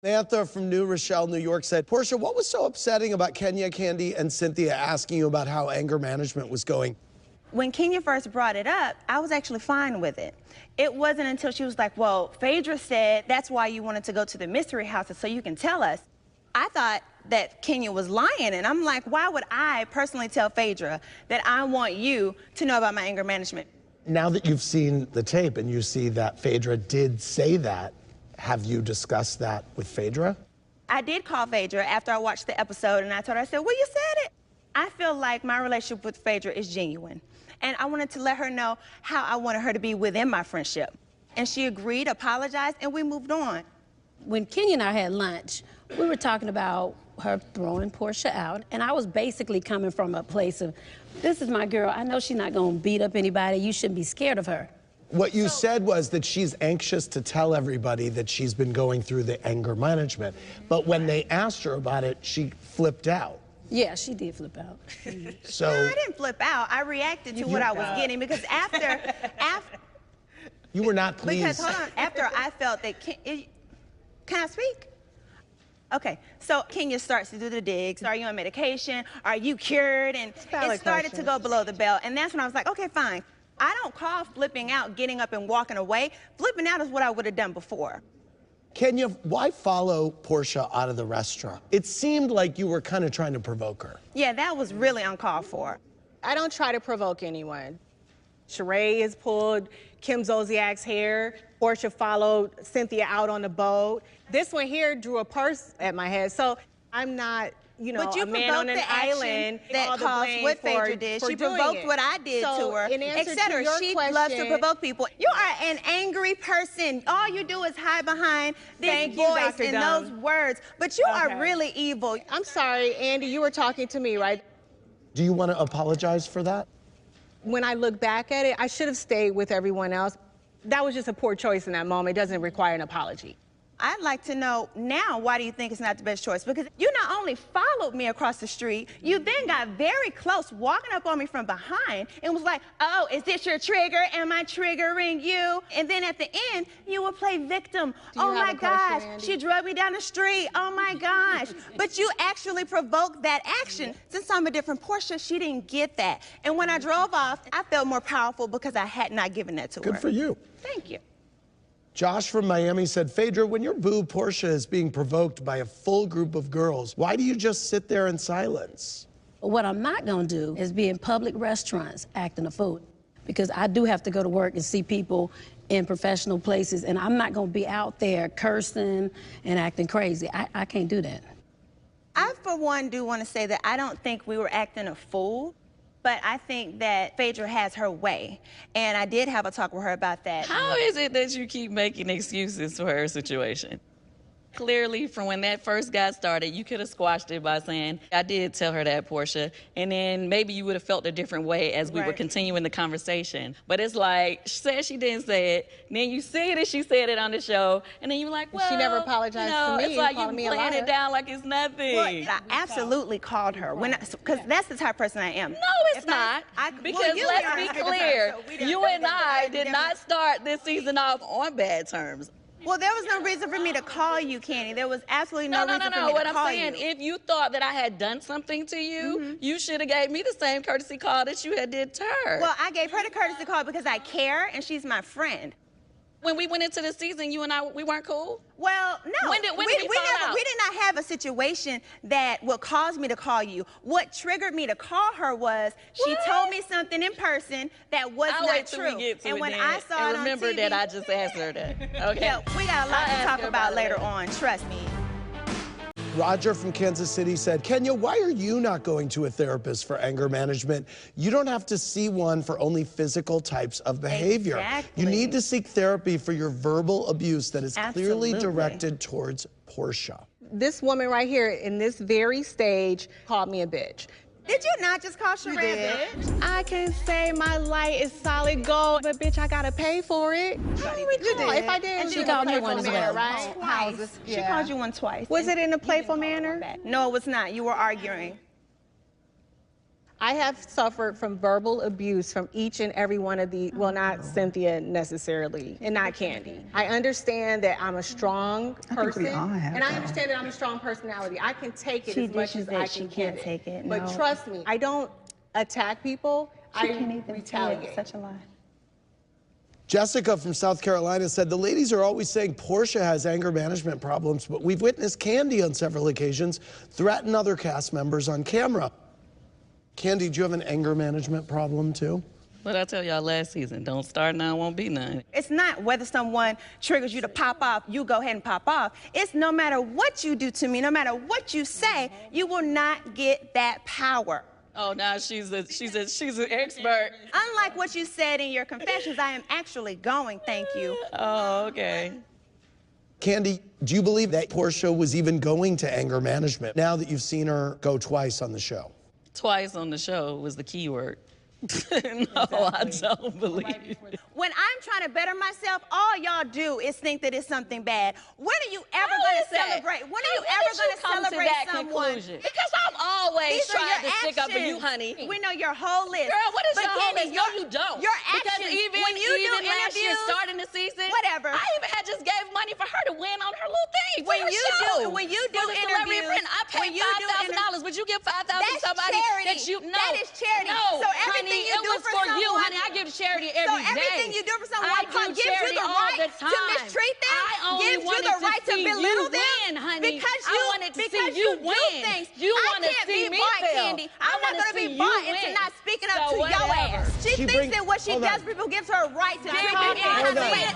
Samantha from New Rochelle, New York said, Porsha, what was so upsetting about Kenya, Kandi, and Cynthia asking you about how anger management was going? When Kenya first brought it up, I was actually fine with it. It wasn't until she was like, well, Phaedra said that's why you wanted to go to the mystery houses so you can tell us. I thought that Kenya was lying, and I'm like, why would I personally tell Phaedra that I want you to know about my anger management? Now that you've seen the tape and you see that Phaedra did say that, have you discussed that with Phaedra? I did call Phaedra after I watched the episode, and I told her, I said, well, you said it. I feel like my relationship with Phaedra is genuine, and I wanted to let her know how I wanted her to be within my friendship. And she agreed, apologized, and we moved on. When Kenya and I had lunch, we were talking about her throwing Porsha out, and I was basically coming from a place of, this is my girl, I know she's not gonna beat up anybody, you shouldn't be scared of her. What you said was that she's anxious to tell everybody that she's been going through the anger management. But when they asked her about it, she flipped out. Yeah, she did flip out. So No, I didn't flip out. I reacted to what I was getting because after you were not pleased. Because, hold on, after I felt that, can I speak? Okay, so Kenya starts to do the digs. Are you on medication? Are you cured? And it started to go below the belt. And that's when I was like, okay, fine. I don't call flipping out getting up and walking away. Flipping out is what I would have done before. Kenya, why follow Porsha out of the restaurant? It seemed like you were kind of trying to provoke her. Yeah, that was really uncalled for. I don't try to provoke anyone. Sheree has pulled Kim Zolciak's hair. Porsha followed Cynthia out on the boat. This one here drew a purse at my head. So I'm not, you know, But you a man on an island that caused what Phaedra did. She provoked what I did to her, etc. She loves to provoke people. You are an angry person. All you do is hide behind this voice and those words. But you are really evil. I'm sorry, Andy, you were talking to me, right? Do you want to apologize for that? When I look back at it, I should have stayed with everyone else. That was just a poor choice in that moment. It doesn't require an apology. I'd like to know now, why do you think it's not the best choice? Because you not only followed me across the street, you then got very close, walking up on me from behind and was like, oh, is this your trigger? Am I triggering you? And then at the end, you would play victim. Oh my gosh, she drug me down the street. Oh my gosh. But you actually provoked that action. Since I'm a different Porsha, she didn't get that. And when I drove off, I felt more powerful because I had not given that to her. Good for you. Thank you. Josh from Miami said, Phaedra, when your boo Porsha is being provoked by a full group of girls, why do you just sit there in silence? What I'm not gonna do is be in public restaurants acting a fool, because I do have to go to work and see people in professional places, and I'm not gonna be out there cursing and acting crazy. I can't do that. I, for one, do want to say that I don't think we were acting a fool. But I think that Phaedra has her way, and I did have a talk with her about that. How is it that you keep making excuses for her situation? Clearly, from when that first got started, you could have squashed it by saying, I did tell her that, Porsha, and then maybe you would have felt a different way as we were continuing the conversation. But it's like, she said she didn't say it, then you see that she said it on the show, and then you're like, well, she never apologized to me. It's like you playing it down like it's nothing. Well, I absolutely called her, because that's the type of person I am. No, it's not. Because let's be clear, you and I did not start this season off on bad terms. Well, there was no reason for me to call you, Kandi. There was absolutely no reason for me to call you. What I'm saying, if you thought that I had done something to you, you should have gave me the same courtesy call that you had did to her. Well, I gave her the courtesy call because I care, and she's my friend. When we went into the season, you and I, we weren't cool? Well, no. When did we fall out? We did not have a situation that would cause me to call you. What triggered me to call her was she told me something in person that was not true. We get to and when then, I saw it on remember TV, that I just asked her that. Okay. Yeah, we got a lot to talk about later on. Trust me. Roger from Kansas City said, Kenya, why are you not going to a therapist for anger management? You don't have to see one for only physical types of behavior. Exactly. You need to seek therapy for your verbal abuse that is clearly directed towards Porsha. This woman right here in this very stage called me a bitch. Did you not just call Sheree a bitch? I can say my light is solid gold, but bitch, I gotta pay for it. If I did, And she called me one as well. Right? Twice. She called you one twice. Was it in a playful manner? No, it was not. You were arguing. I have suffered from verbal abuse from each and every one of the, well, not Cynthia necessarily, and not Kandi. I understand that I'm a strong person, and I understand that I'm a strong personality. I can take it as much as I can can't give take it. But no. trust me, I don't attack people. She can't even retaliate. It's such a lie. Jessica from South Carolina said the ladies are always saying Porsha has anger management problems, but we've witnessed Kandi on several occasions threaten other cast members on camera. Kandi, do you have an anger management problem too? What I tell y'all last season, don't start now, won't be none. It's not whether someone triggers you to pop off, you go ahead and pop off. It's no matter what you do to me, no matter what you say, you will not get that power. Oh, now she's an expert. Unlike what you said in your confessions, I am actually going, thank you. Oh, okay. Kandi, do you believe that Porsha was even going to anger management now that you've seen her go twice on the show? Twice on the show was the key word. No, I don't believe it. When I'm trying to better myself, all y'all do is think that it's something bad. When are you ever How going is to that? celebrate? When are you How ever did going to come celebrate that someone? conclusion? Because I'm always These are trying your to stick up for you, actions. honey. We know your whole list. Girl, what is But your whole Kandi, list? No, you don't. Your Because actions, even when you do last year, interviews, starting the season, whatever. I even had just gave money for her to win on her little thing. When you do for the celebrity interviews, print, I when paid you do $5,000. Would you give $5,000 to That's somebody charity. that you know? That is charity. No, So everything honey, you it do was for you, someone- honey. I give charity So every day. everything you do for someone I do gives you charity the all right the to time. mistreat them, I only gives you wanted the to right to see belittle you them, win, honey. because I you wanted to because see you you do win. things. You I wanna can't see be me bought, fail. Kandi. I I'm not wanna going to be see you bought win. into not speaking up So to your whatever. ass. She thinks brings- that what she hold does on. for people gives her a right to treat Hold people on. how she